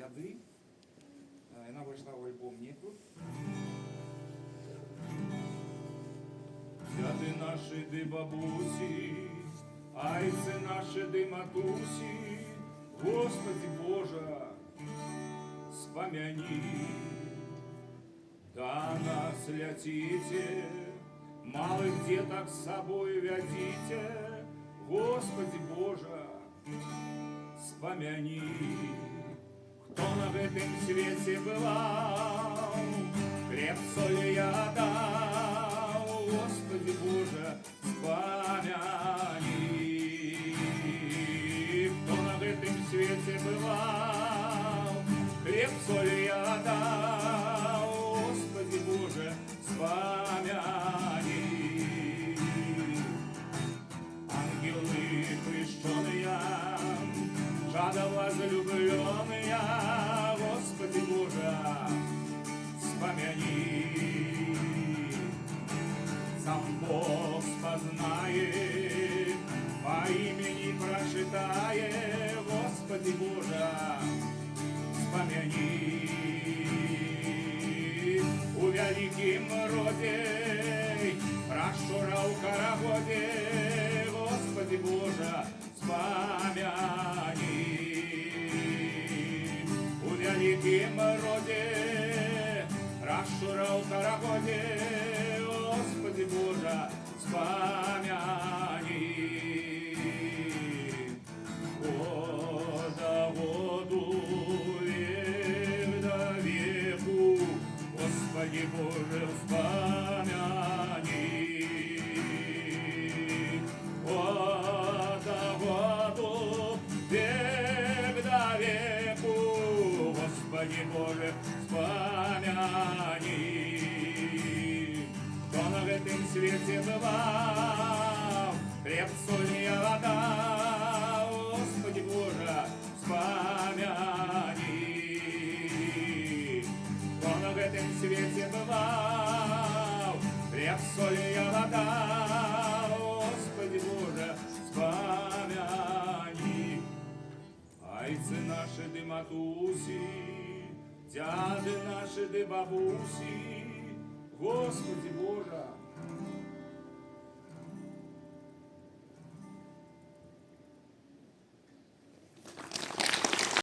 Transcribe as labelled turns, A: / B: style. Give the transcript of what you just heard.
A: дяди. Вона вийшла в альбомнику. Дяди наші, ди бабусі, айце наші, ди матусі, Господи Боже, спомяни. Да нас лятите, малых деток с собой вядите, Господи Боже, спомяни. Кто на этом свете бывал, хлеб, соль я дал, Господи Боже, спомяни. Кто на этом свете бывал, хлеб, соль я дал, Господи Боже, спомяни. Ангелы крещеные, жадо возлюбленные, Господи Боже, спомяни. Сам Бог познает, по имени прочитает, Господи Боже, спомяни. У великим роде прошура у карагоде, Господи Боже, спомяни. У великим роде прошура у карагоде, Господи Боже, спомяни. Года году, век до веку, Господи Боже, спомяни. Года году, век до веку, Господи Боже, спомяни. Кто на этом свете бывал, хлеб, соль я отдал, Господи Боже, спомяни. Кто на этом свете бывал, хлеб, соль я отдал, Господи Боже, спомяни. Айцы наши ды матуси, дяди наши ды бабуси, Господи Боже,